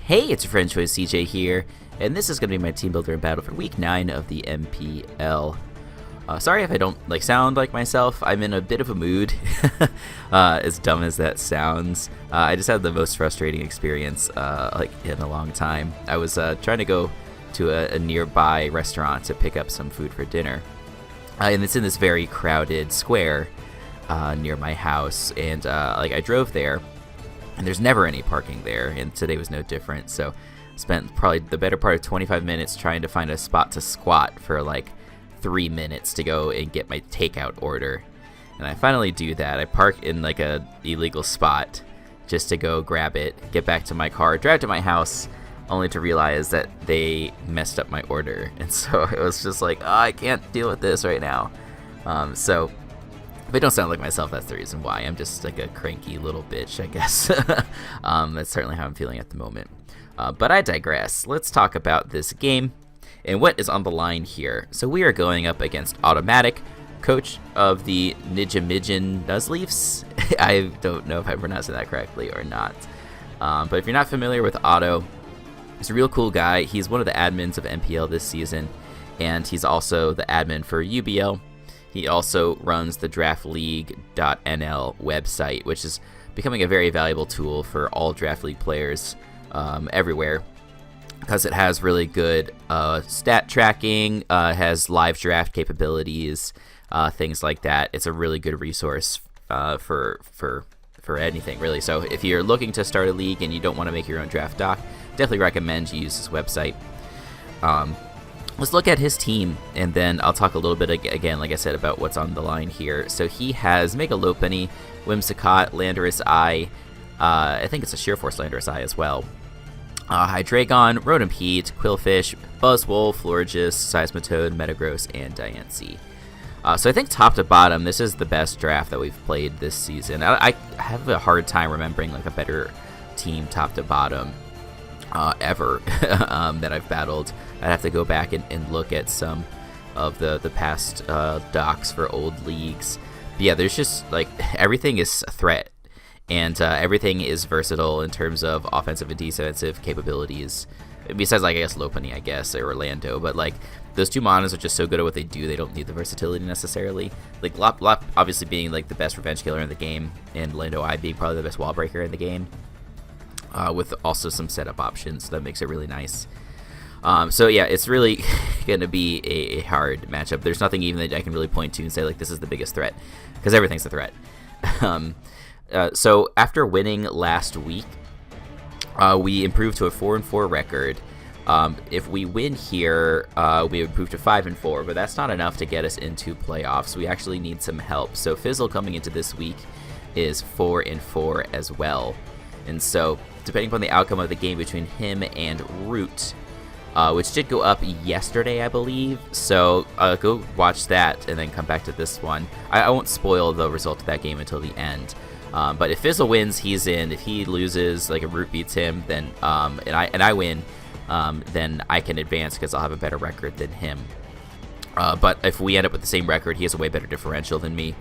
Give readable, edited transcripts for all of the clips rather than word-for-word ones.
Hey, it's your friend Choice CJ here, and this is going to be my team builder in battle for week 9 of the MPL. Sorry if I don't sound like myself. I'm in a bit of a mood, as dumb as that sounds. I just had the most frustrating experience in a long time. I was trying to go to a nearby restaurant to pick up some food for dinner, and it's in this very crowded square near my house, and I drove there. And there's never any parking there, and today was no different. So spent probably the better part of 25 minutes trying to find a spot to squat for 3 minutes to go and get my takeout order. And I finally do that. I park in a illegal spot just to go grab it, get back to my car, drive to my house, only to realize that they messed up my order. And so it was just I can't deal with this right now. So if I don't sound like myself, that's the reason why. I'm just a cranky little bitch, I guess. That's certainly how I'm feeling at the moment. But I digress. Let's talk about this game and what is on the line here. So we are going up against Automatic, coach of the Nijimegen Nuzleafs. I don't know if I'm pronouncing that correctly or not. But if you're not familiar with Otto, he's a real cool guy. He's one of the admins of MPL this season, and he's also the admin for UBL. He also runs the draftleague.nl website, which is becoming a very valuable tool for all Draft League players everywhere, because it has really good stat tracking, has live draft capabilities, things like that. It's a really good resource for anything, really. So if you're looking to start a league and you don't want to make your own draft doc, definitely recommend you use this website. Let's look at his team, and then I'll talk a little bit again, like I said, about what's on the line here. So he has Megalopony, Whimsicott, Landorus Eye, I think it's a Shearforce Landorus Eye as well, Hydreigon, Rotompede, Quillfish, Buzzwole, Florges, Seismitoad, Metagross, and Diancie. So I think top to bottom, this is the best draft that we've played this season. I have a hard time remembering a better team top to bottom ever that I've battled. I'd have to go back and look at some of the past docs for old leagues. But yeah, there's just everything is a threat, and everything is versatile in terms of offensive and defensive capabilities. Besides, I guess Lopunny, or Orlando, but those two monos are just so good at what they do. They don't need the versatility necessarily. Lop obviously being the best revenge killer in the game, and Lando Eye being probably the best wall breaker in the game, with also some setup options. So that makes it really nice. So yeah, it's really going to be a hard matchup. There's nothing even that I can really point to and say this is the biggest threat, because everything's a threat. So after winning last week, we improved to a 4-4 record. If we win here, we improve to 5-4, but that's not enough to get us into playoffs. We actually need some help. So Fizzle coming into this week is 4-4 as well. And so depending upon the outcome of the game between him and Root, which did go up yesterday, I believe. So go watch that and then come back to this one. I won't spoil the result of that game until the end. But if Fizzle wins, he's in. If he loses, if Root beats him, then and I win, then I can advance because I'll have a better record than him. But if we end up with the same record, he has a way better differential than me.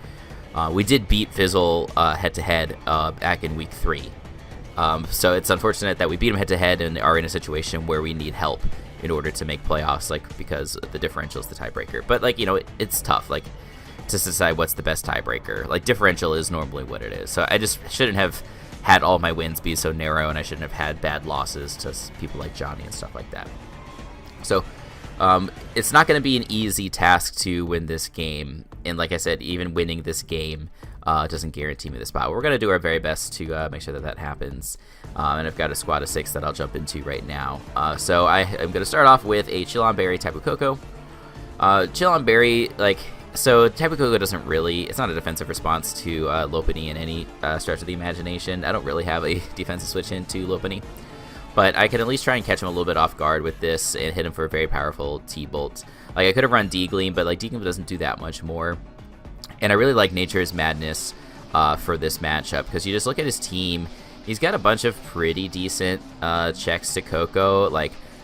We did beat Fizzle head-to-head back in week 3. So it's unfortunate that we beat him head-to-head and are in a situation where we need help in order to make playoffs, because the differential is the tiebreaker. But, it's tough, to decide what's the best tiebreaker. Differential is normally what it is. So I just shouldn't have had all my wins be so narrow, and I shouldn't have had bad losses to people like Johnny and stuff like that. So it's not going to be an easy task to win this game. And like I said, even winning this game doesn't guarantee me the spot. We're going to do our very best to make sure that happens. And I've got a squad of 6 that I'll jump into right now. So I'm going to start off with a Chillon Berry, Tapu Koko. Chillon Berry, so Tapu Koko doesn't really, it's not a defensive response to Lopunny in any stretch of the imagination. I don't really have a defensive switch into Lopunny, but I can at least try and catch him a little bit off guard with this and hit him for a very powerful T-Bolt. I could have run D-Gleam, but D-Gleam doesn't do that much more. And I really like Nature's Madness for this matchup, because you just look at his team. He's got a bunch of pretty decent checks to Koko.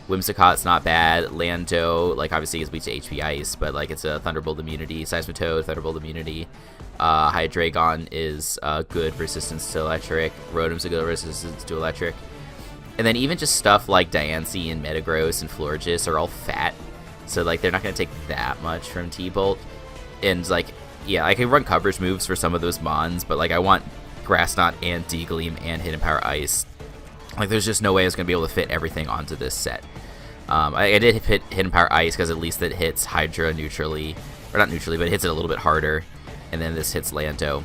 Whimsicott's not bad. Lando, obviously he's weak to HP Ice, but it's a Thunderbolt immunity. Seismitoad, Thunderbolt immunity. Hydreigon is good resistance to electric. Rotom's a good resistance to electric. And then even just stuff like Diancie and Metagross and Florges are all fat, so like they're not going to take that much from T-Bolt. And like, yeah, I can run coverage moves for some of those Mons, but like I want Grass Knot and D-Gleam and Hidden Power Ice. Like there's just no way I was going to be able to fit everything onto this set. I did hit Hidden Power Ice because at least it hits Hydra neutrally, or not neutrally, but it hits it a little bit harder, and then this hits Lando.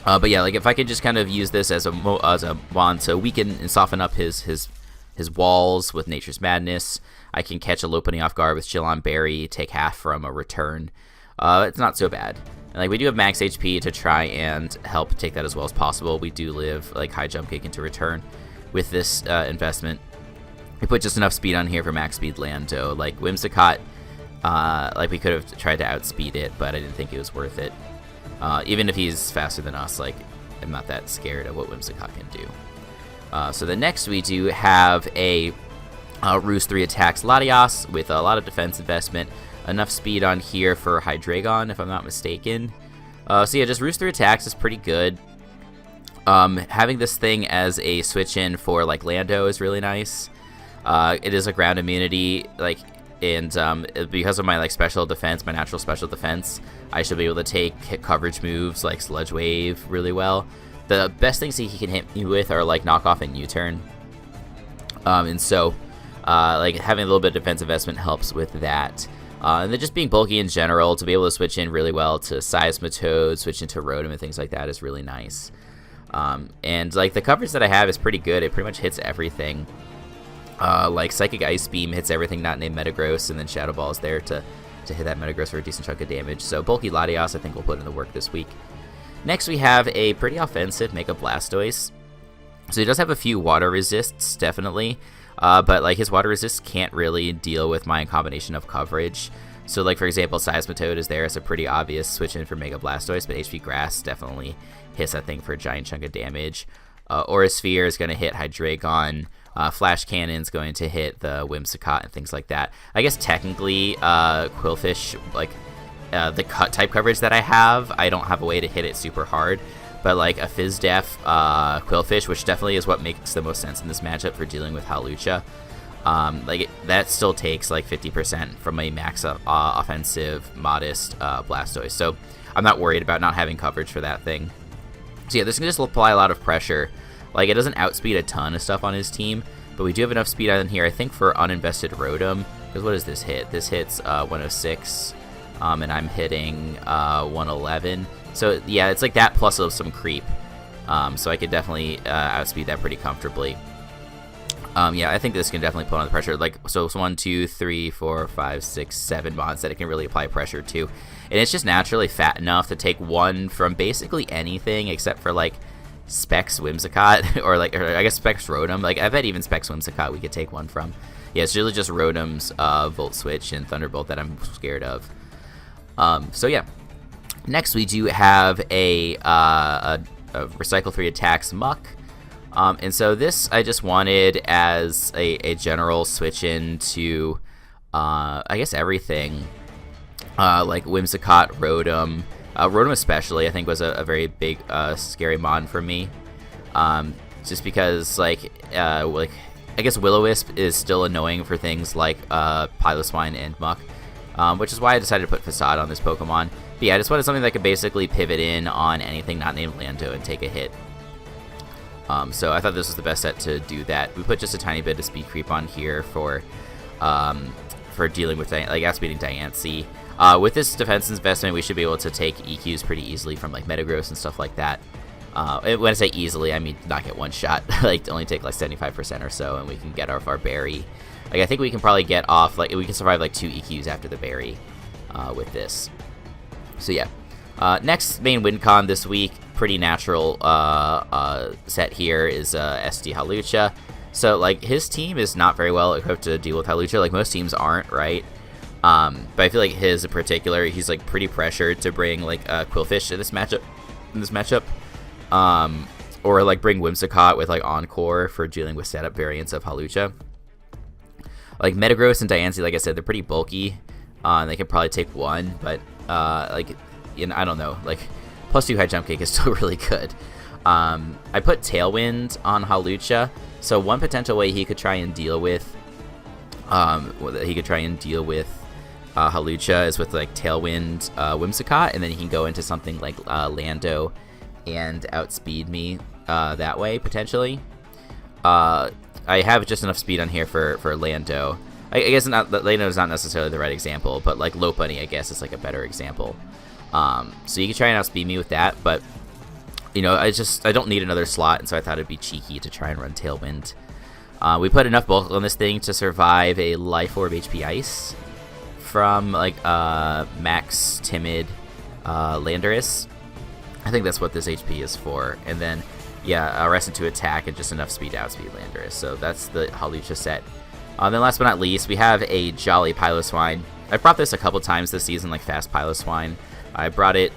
But yeah, like if I could just kind of use this as a wand to weaken and soften up his walls with Nature's Madness, I can catch a Lopunny off guard with Chillon Berry, take half from a return. It's not so bad. And like we do have max HP to try and help take that as well as possible. We do live like high jump kick into return with this investment. We put just enough speed on here for max speed Lando. Like Whimsicott, like we could have tried to outspeed it, but I didn't think it was worth it. Even if he's faster than us, like I'm not that scared of what Whimsicott can do. So the next we do have a Roost 3 attacks Latias with a lot of defense investment. Enough speed on here for Hydreigon, if I'm not mistaken. So yeah, just Roost 3 attacks is pretty good. Having this thing as a switch in for like Lando is really nice. It is a ground immunity, like, and because of my like special defense, my natural special defense, I should be able to take hit coverage moves like Sludge Wave really well. The best things he can hit me with are like Knockoff and U-Turn. And so like having a little bit of defense investment helps with that. And then just being bulky in general, to be able to switch in really well to Seismitoad, switch into Rotom and things like that is really nice. And like the coverage that I have is pretty good. It pretty much hits everything. Like Psychic Ice Beam hits everything not named Metagross, and then Shadow Ball is there to hit that Metagross for a decent chunk of damage. So bulky Latias I think we'll put in the work this week. Next we have a pretty offensive Mega Blastoise. So he does have a few water resists, definitely. But like his water resist can't really deal with my combination of coverage. So like for example, Seismitoad is there as a pretty obvious switch in for Mega Blastoise, but HP Grass definitely hits that thing for a giant chunk of damage. Aura Sphere is going to hit Hydreigon. Flash Cannon's going to hit the Whimsicott and things like that. I guess technically Qwilfish, like the cut type coverage that I have, I don't have a way to hit it super hard. But like a Fizz Def Qwilfish, which definitely is what makes the most sense in this matchup for dealing with Hawlucha, that still takes like 50% from a max offensive modest Blastoise. So I'm not worried about not having coverage for that thing. So yeah, this can just apply a lot of pressure. Like it doesn't outspeed a ton of stuff on his team, but we do have enough speed on here, I think, for uninvested Rotom. Because what does this hit? This hits 106, and I'm hitting 111. So yeah, it's like that plus some creep. So I could definitely outspeed that pretty comfortably. Yeah, I think this can definitely put on the pressure. Like, so it's 1, 2, 3, 4, 5, 6, 7 mons that it can really apply pressure to. And it's just naturally fat enough to take one from basically anything except for like Specs Whimsicott, or I guess Specs Rotom. Like I bet even Specs Whimsicott we could take one from. Yeah, it's really just Rotom's Volt Switch and Thunderbolt that I'm scared of. So yeah, next we do have a Recycle 3 attacks Muck. And so this I just wanted as a general switch in to I guess everything, like Whimsicott, Rotom. Rotom especially, I think, was a very big, scary mon for me. Just because, like I guess Will-O-Wisp is still annoying for things like Piloswine and Muck, which is why I decided to put Facade on this Pokemon. But yeah, I just wanted something that could basically pivot in on anything not named Lando and take a hit. So I thought this was the best set to do that. We put just a tiny bit of speed creep on here for dealing with like outspeeding Diancie. With this defense investment, we should be able to take EQs pretty easily from like Metagross and stuff like that. When I say easily, I mean not get one shot, like only take like 75% or so, and we can get off our berry. Like I think we can probably get off, like we can survive like 2 EQs after the berry with this. So yeah, next main win con this week, pretty natural set here is SD Hawlucha. So like his team is not very well equipped to deal with Hawlucha, like most teams aren't, right? But I feel like his in particular, he's like pretty pressured to bring like Qwilfish in this matchup, or like bring Whimsicott with like Encore for dealing with setup variants of Hawlucha. Like Metagross and Diancie, like I said, they're pretty bulky. They can probably take one, but like, you know, I don't know, like +2 high jump kick is still really good. I put Tailwind on Hawlucha So one potential way he could try and deal with Hawlucha is with like Tailwind Whimsicott, and then he can go into something like Lando and outspeed me that way potentially. I have just enough speed on here for Lando. I guess Lando is not necessarily the right example, but like Lopunny I guess is like a better example. So you can try and outspeed me with that, but you know, I don't need another slot, and so I thought it'd be cheeky to try and run Tailwind. We put enough bulk on this thing to survive a Life Orb HP Ice from like Max Timid Landorus. I think that's what this HP is for. And then yeah, Rest into attack and just enough speed to outspeed Landorus. So that's the Hawlucha set. Then last but not least, we have a Jolly Piloswine. I've brought this a couple times this season, like Fast Piloswine. I brought it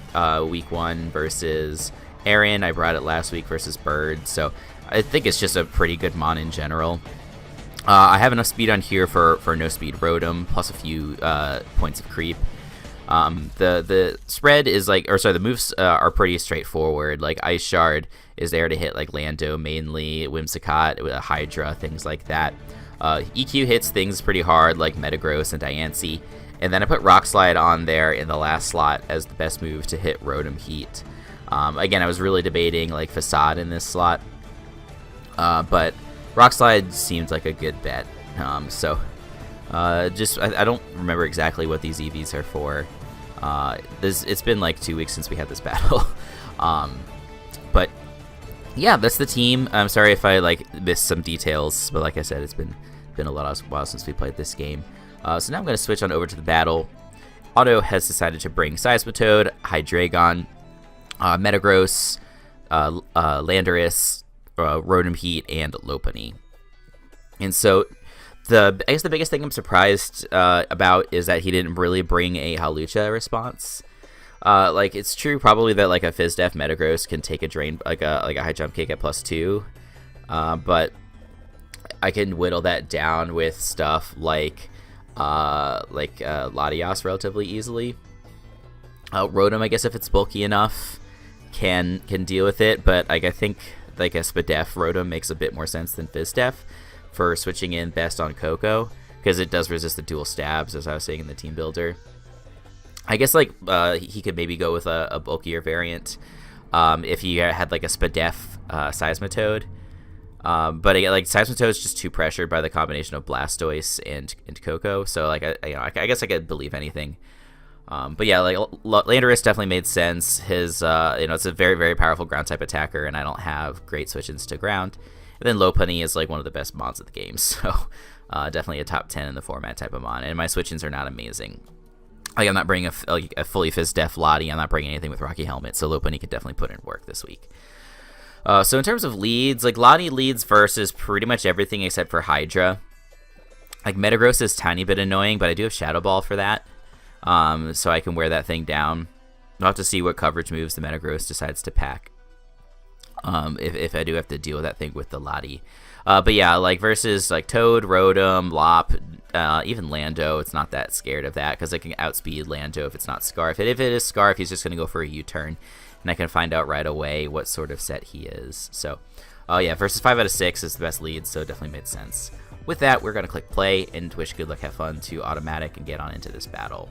week 1 versus Aaron. I brought it last week versus Bird. So I think it's just a pretty good mon in general. I have enough speed on here for no speed Rotom, plus a few points of creep. The spread is like, or sorry, the moves are pretty straightforward. Like Ice Shard is there to hit like Lando mainly, Whimsicott, Hydra, things like that. EQ hits things pretty hard like Metagross and Diancie. And then I put Rock Slide on there in the last slot as the best move to hit Rotom Heat. Again, I was really debating like Facade in this slot, but Rock Slide seemed like a good bet. I don't remember exactly what these EVs are for. It's been like 2 weeks since we had this battle. But yeah, that's the team. I'm sorry if I like missed some details, but like I said, it's been a while since we played this game. So now I'm going to switch on over to the battle. Otto has decided to bring Seismitoad, Hydreigon, Metagross, Landorus, Rotom Heat, and Lopunny. And so I guess the biggest thing I'm surprised about is that he didn't really bring a Hawlucha response. Like it's true probably that like a Fizdef Metagross can take a drain like a high jump kick at +2, but I can whittle that down with stuff like Latias relatively easily. Rotom, I guess if it's bulky enough, can deal with it, but like I think like a Spadef Rotom makes a bit more sense than Fizdef for switching in best on Coco, because it does resist the dual stabs, as I was saying in the team builder. I guess like he could maybe go with a bulkier variant if he had like a Spadef Seismitoad. But again, like Seismitoad is just too pressured by the combination of Blastoise and Coco, so like I guess I could believe anything. But yeah, like Landorus definitely made sense. His it's a very, very powerful ground type attacker, and I don't have great switch-ins to ground. And then Lopunny is like one of the best mons of the game, so definitely a top 10 in the format type of mon. And my switch-ins are not amazing. Like I'm not bringing a fully Fizdef Lottie. I'm not bringing anything with Rocky Helmet, so Lopunny could definitely put in work this week. So in terms of leads, like Lottie leads versus pretty much everything except for Hydra. Like Metagross is a tiny bit annoying, but I do have Shadow Ball for that. So I can wear that thing down. I'll have to see what coverage moves the Metagross decides to pack. If I do have to deal with that thing with the Lottie. But yeah, like versus like Toad, Rotom, Lop, even Lando, it's not that scared of that because I can outspeed Lando if it's not Scarf. If it is Scarf, he's just going to go for a U-turn, and I can find out right away what sort of set he is. So, yeah, versus 5 out of 6 is the best lead, so it definitely made sense. With that, we're going to click play and wish good luck, have fun to Automatic and get on into this battle.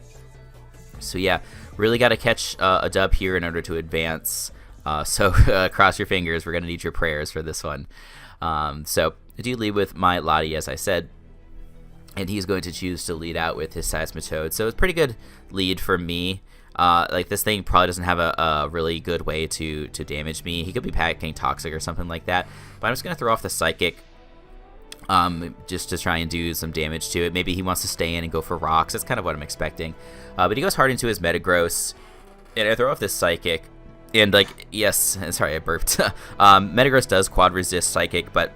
So yeah, really got to catch a dub here in order to advance. So cross your fingers. We're going to need your prayers for this one. So I do lead with my Lottie, as I said, and he's going to choose to lead out with his Seismitoad. So it's a pretty good lead for me. Like this thing probably doesn't have a really good way to damage me. He could be packing Toxic or something like that, but I'm just going to throw off the Psychic just to try and do some damage to it. Maybe he wants to stay in and go for rocks. That's kind of what I'm expecting. But he goes hard into his Metagross, and I throw off this Psychic. And like, yes, sorry, I burped. Metagross does quad resist Psychic, but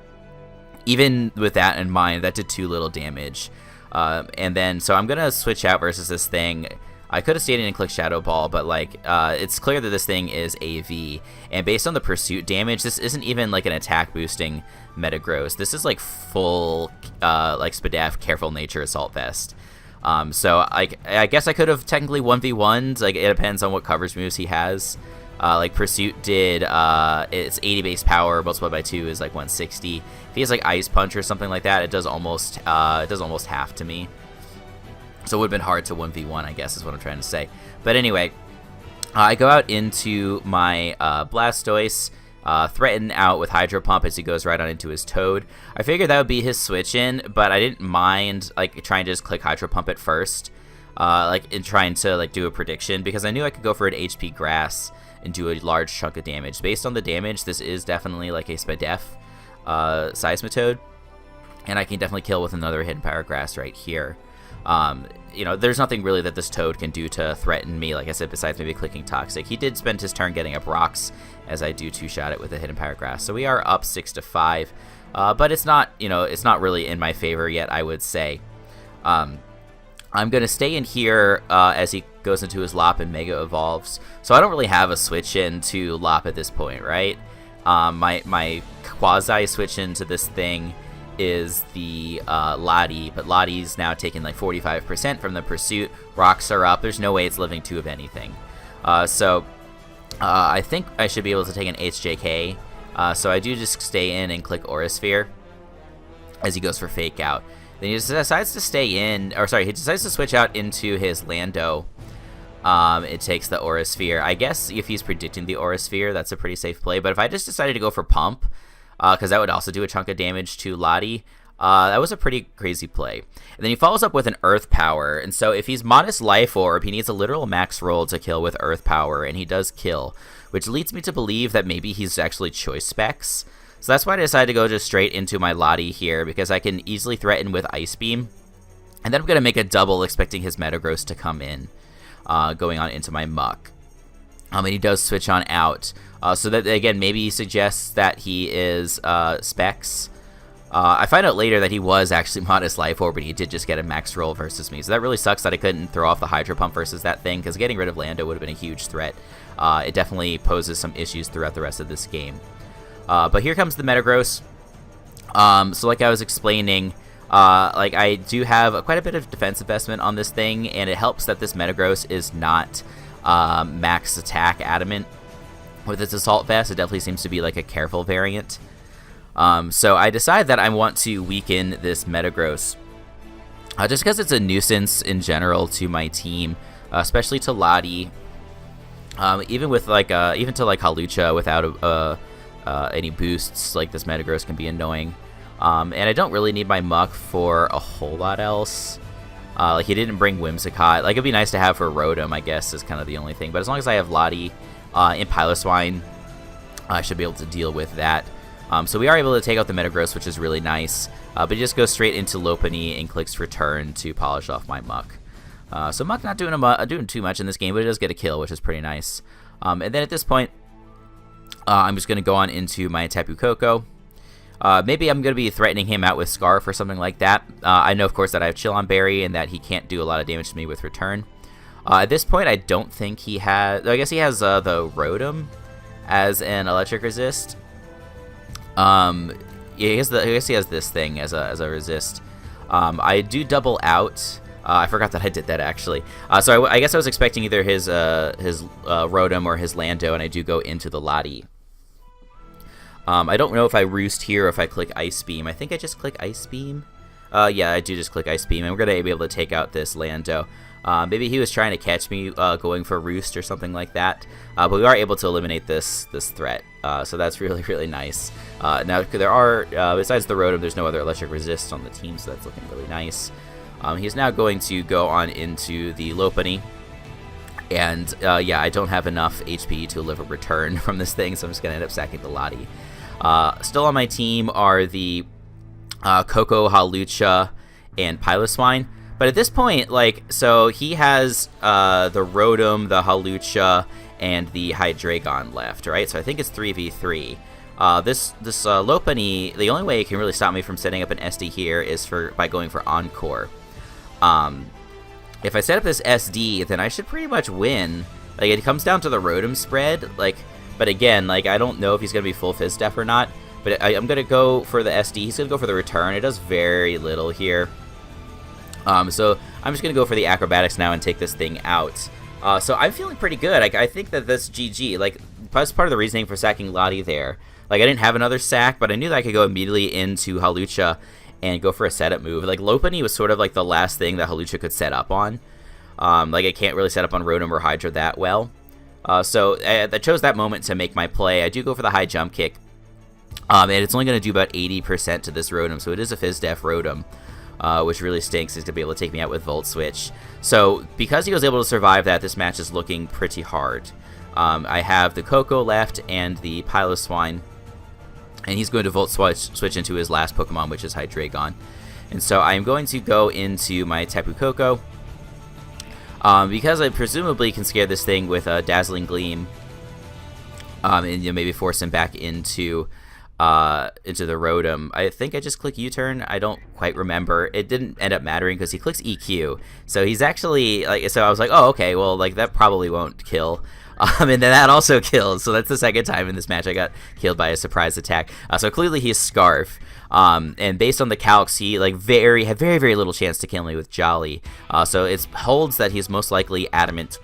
even with that in mind, that did too little damage. And then, so I'm gonna switch out versus this thing. I could have stayed in and clicked Shadow Ball, but like, it's clear that this thing is AV, and based on the pursuit damage, this isn't even like an attack boosting Metagross. This is like full, like Spadef, Careful Nature, Assault Vest. So I guess I could have technically 1v1'd, like it depends on what coverage moves he has. Like Pursuit did, it's 80 base power multiplied by 2 is like 160. If he has like Ice Punch or something like that, it does almost half to me. So it would have been hard to 1v1, I guess, is what I'm trying to say. But anyway, I go out into my Blastoise, threaten out with Hydro Pump as he goes right on into his Toad. I figured that would be his switch in, but I didn't mind like trying to just click Hydro Pump at first, like in trying to like do a prediction, because I knew I could go for an HP Grass and do a large chunk of damage. Based on the damage, this is definitely like a Spadef Seismitoad, and I can definitely kill with another Hidden Power Grass right here. You know, there's nothing really that this Toad can do to threaten me, like I said, besides maybe clicking Toxic. He did spend his turn getting up Rocks, as I do two-shot it with a Hidden Power Grass. So we are up 6-5, but it's not, you know, it's not really in my favor yet, I would say. I'm going to stay in here as he goes into his Lop and Mega Evolves. So I don't really have a switch in to Lop at this point, right? My quasi switch into this thing is the Lottie, but Lottie's now taking like 45% from the Pursuit. Rocks are up. There's no way it's living 2 of anything. So I think I should be able to take an HJK. So I do just stay in and click Aura Sphere as he goes for Fake Out. Then he decides to stay in, or sorry, he decides to switch out into his Lando. It takes the Aura Sphere. I guess if he's predicting the Aura Sphere, that's a pretty safe play. But if I just decided to go for Pump, because that would also do a chunk of damage to Lottie, that was a pretty crazy play. And then he follows up with an Earth Power. And so if he's Modest Life Orb, he needs a literal max roll to kill with Earth Power, and he does kill, which leads me to believe that maybe he's actually Choice Specs. So that's why I decided to go just straight into my Lottie here, because I can easily threaten with Ice Beam. And then I'm going to make a double, expecting his Metagross to come in, going on into my Muck. And he does switch on out. So that, again, maybe he suggests that he is Specs. I find out later that he was actually Modest Life Orb, but he did just get a max roll versus me. So that really sucks that I couldn't throw off the Hydro Pump versus that thing, because getting rid of Lando would have been a huge threat. It definitely poses some issues throughout the rest of this game. But here comes the Metagross. So like I was explaining, like I do have quite a bit of defense investment on this thing, and it helps that this Metagross is not max attack adamant. With its Assault Vest, it definitely seems to be like a careful variant. So I decide that I want to weaken this Metagross, just because it's a nuisance in general to my team, especially to Lottie. Even with like even to like Hawlucha without any boosts, like this Metagross can be annoying. And I don't really need my Muck for a whole lot else. Like he didn't bring Whimsicott. Like it'd be nice to have for Rotom, I guess, is kind of the only thing. But as long as I have Lottie in Piloswine, I should be able to deal with that. So we are able to take out the Metagross, which is really nice. But he just goes straight into Lopunny and clicks Return to polish off my Muck. So Muck not doing too much in this game, but it does get a kill, which is pretty nice. And then at this point, I'm just going to go on into my Tapu Koko. Maybe I'm going to be threatening him out with Scarf or something like that. I know, of course, that I have Chill on Berry and that he can't do a lot of damage to me with Return. At this point, I don't think he has... I guess he has the Rotom as an Electric Resist. Yeah, I guess he has this thing as a resist. I do double out. I forgot that I did that, actually. So I guess I was expecting either his Rotom or his Lando, and I do go into the Lottie. I don't know if I Roost here or if I click Ice Beam. I think I just click Ice Beam. Yeah, I do just click Ice Beam, and we're going to be able to take out this Lando. Maybe he was trying to catch me going for Roost or something like that. But we are able to eliminate this threat. So that's really, really nice. Now, there are, besides the Rotom, there's no other Electric Resist on the team, so that's looking really nice. He's now going to go on into the Lopunny. And, yeah, I don't have enough HP to live a return from this thing, so I'm just going to end up sacking the Lottie. Still on my team are the Koko, Hawlucha, and Piloswine. But at this point, like, so he has the Rotom, the Hawlucha, and the Hydreigon left, right? So I think it's 3v3. This Lopunny, the only way it can really stop me from setting up an SD here is by going for Encore. If I set up this SD, then I should pretty much win. Like, it comes down to the Rotom spread, like, but again, like, I don't know if he's going to be full Fizz Def or not, but I'm going to go for the SD. He's going to go for the Return. It does very little here. So I'm just going to go for the Acrobatics now and take this thing out. So I'm feeling pretty good. I think that this GG, like, that's part of the reasoning for sacking Lottie there. Like, I didn't have another sack, but I knew that I could go immediately into Hawlucha and go for a setup move. Like, Lopunny was sort of like the last thing that Hawlucha could set up on. Like, I can't really set up on Rotom or Hydra that well. So I chose that moment to make my play. I do go for the high jump kick. And it's only going to do about 80% to this Rotom, so it is a Fizz-Def Rotom. Which really stinks, is to be able to take me out with Volt Switch. So, because he was able to survive that, this match is looking pretty hard. I have the Coco left and the Piloswine, and he's going to Volt Switch into his last Pokemon, which is Hydreigon. And so I'm going to go into my Tapu Koko, because I presumably can scare this thing with a Dazzling Gleam, and maybe force him back into the Rotom. I think I just click U-turn. I don't quite remember. It didn't end up mattering because he clicks EQ. So he's actually like. So I was like, oh, okay. Well, like that probably won't kill. And then that also kills. So that's the second time in this match I got killed by a surprise attack. So clearly he's Scarf. And based on the calcs, he like had very, very little chance to kill me with Jolly. So it holds that he's most likely Adamant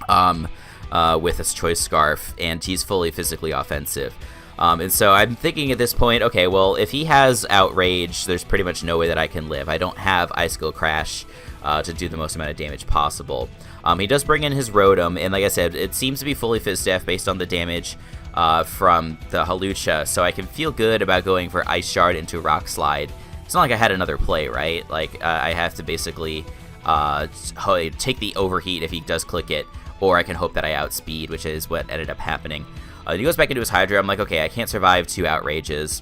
with his choice Scarf, and he's fully physically offensive. And so I'm thinking at this point, okay, well, if he has Outrage, there's pretty much no way that I can live. I don't have Icicle Crash to do the most amount of damage possible. He does bring in his Rotom, and like I said, it seems to be fully Fizz-Def based on the damage from the Hawlucha, so I can feel good about going for Ice Shard into Rock Slide. It's not like I had another play, right? Like, I have to basically take the Overheat if he does click it, or I can hope that I outspeed, which is what ended up happening. He goes back into his Hydra. I'm like, okay, I can't survive 2 Outrages.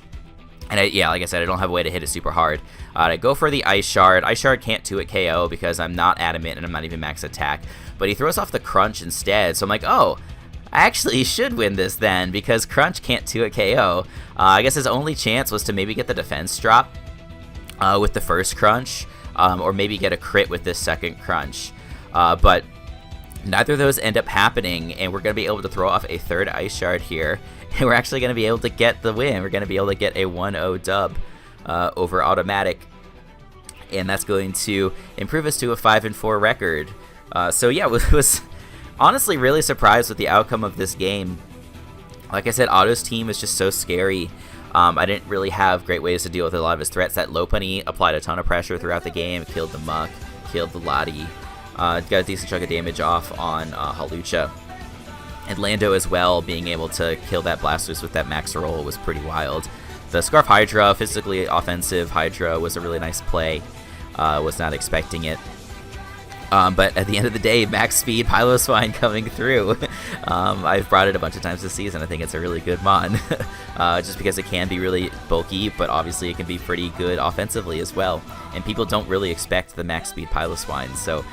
And yeah, like I said, I don't have a way to hit it super hard. I go for the Ice Shard. Ice Shard can't 2-hit KO because I'm not Adamant and I'm not even max attack. But he throws off the Crunch instead. So I'm like, oh, I actually should win this then because Crunch can't 2-hit KO. I guess his only chance was to maybe get the defense drop with the first Crunch, or maybe get a crit with this second Crunch. But neither of those end up happening, and we're going to be able to throw off a third Ice Shard here, and we're actually going to be able to get the win. We're going to be able to get a 1-0 dub over Automatic, and that's going to improve us to a 5-4 record. So yeah, was honestly really surprised with the outcome of this game. Like I said, Otto's team is just so scary. I didn't really have great ways to deal with a lot of his threats. That Lopunny applied a ton of pressure throughout the game, killed the Muck, killed the Lottie. Got a decent chunk of damage off on Hawlucha. And Lando as well, being able to kill that Blastoise with that max roll was pretty wild. The Scarf Hydra, physically offensive Hydra, was a really nice play. Was not expecting it. But at the end of the day, max speed Piloswine coming through. I've brought it a bunch of times this season. I think it's a really good mon. Just because it can be really bulky, but obviously it can be pretty good offensively as well. And people don't really expect the max speed Piloswine, so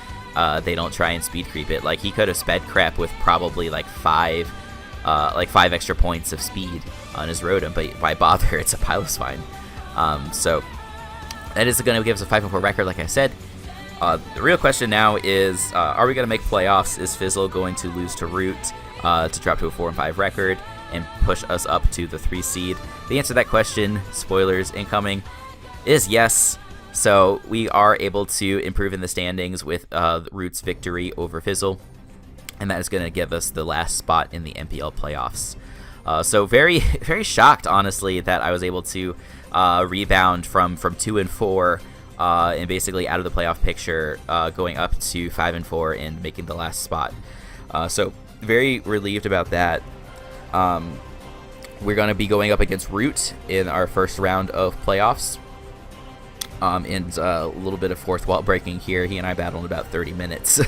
they don't try and speed creep it. Like, he could have sped crap with probably like five extra points of speed on his Rotom, but why bother? It's a Piloswine. So that is going to give us a 5-4 record, like I said. The real question now is, are we going to make playoffs? Is Fizzle going to lose to Root to drop to a 4-5 record and push us up to the 3 seed? The answer to that question, spoilers incoming, is yes. So we are able to improve in the standings with Root's victory over Fizzle, and that is going to give us the last spot in the MPL playoffs. So very, very shocked, honestly, that I was able to rebound from 2-4 and basically out of the playoff picture, going up to 5-4 and making the last spot. So very relieved about that. We're going to be going up against Root in our first round of playoffs. And a little bit of fourth wall breaking here. He and I battled in about 30 minutes.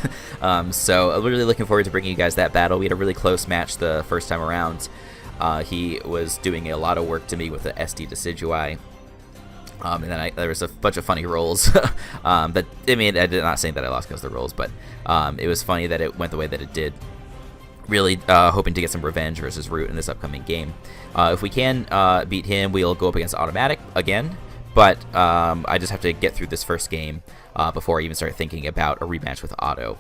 So I'm really looking forward to bringing you guys that battle. We had a really close match the first time around. He was doing a lot of work to me with the SD Decidueye. And then there was a bunch of funny rolls. But I mean, I'm not saying that I lost because of the rolls, but it was funny that it went the way that it did. Really hoping to get some revenge versus Root in this upcoming game. If we can beat him, we'll go up against Automatic again. But I just have to get through this first game before I even start thinking about a rematch with Otto.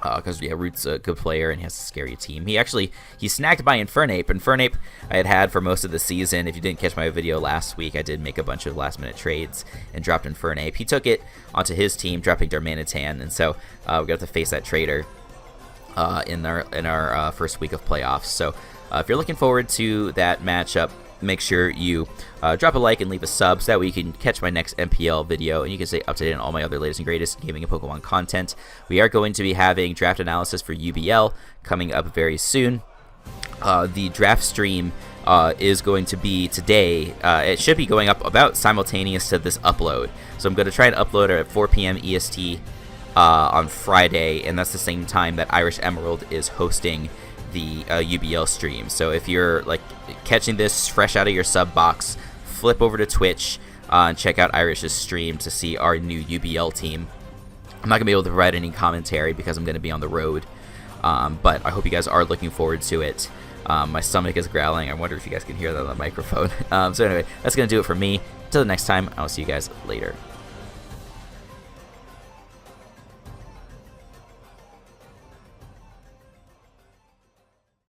Because yeah, Root's a good player and he has a scary team. He's snagged by Infernape. Infernape I had for most of the season. If you didn't catch my video last week, I did make a bunch of last minute trades and dropped Infernape. He took it onto his team, dropping Darmanitan, and so we got to face that trader. in our first week of playoffs. So if you're looking forward to that matchup, make sure you drop a like and leave a sub so that way you can catch my next MPL video and you can stay up to date on all my other latest and greatest gaming and Pokemon content. We are going to be having draft analysis for UBL coming up very soon. The draft stream is going to be today. It should be going up about simultaneous to this upload. So I'm going to try and upload it at 4 p.m. EST on Friday, and that's the same time that Irish Emerald is hosting the UBL stream. So if you're like catching this fresh out of your sub box, flip over to Twitch and check out Irish's stream to see our new UBL team. I'm not going to be able to provide any commentary because I'm going to be on the road, but I hope you guys are looking forward to it. My stomach is growling. I wonder if you guys can hear that on the microphone. So anyway, that's going to do it for me. Until the next time, I'll see you guys later.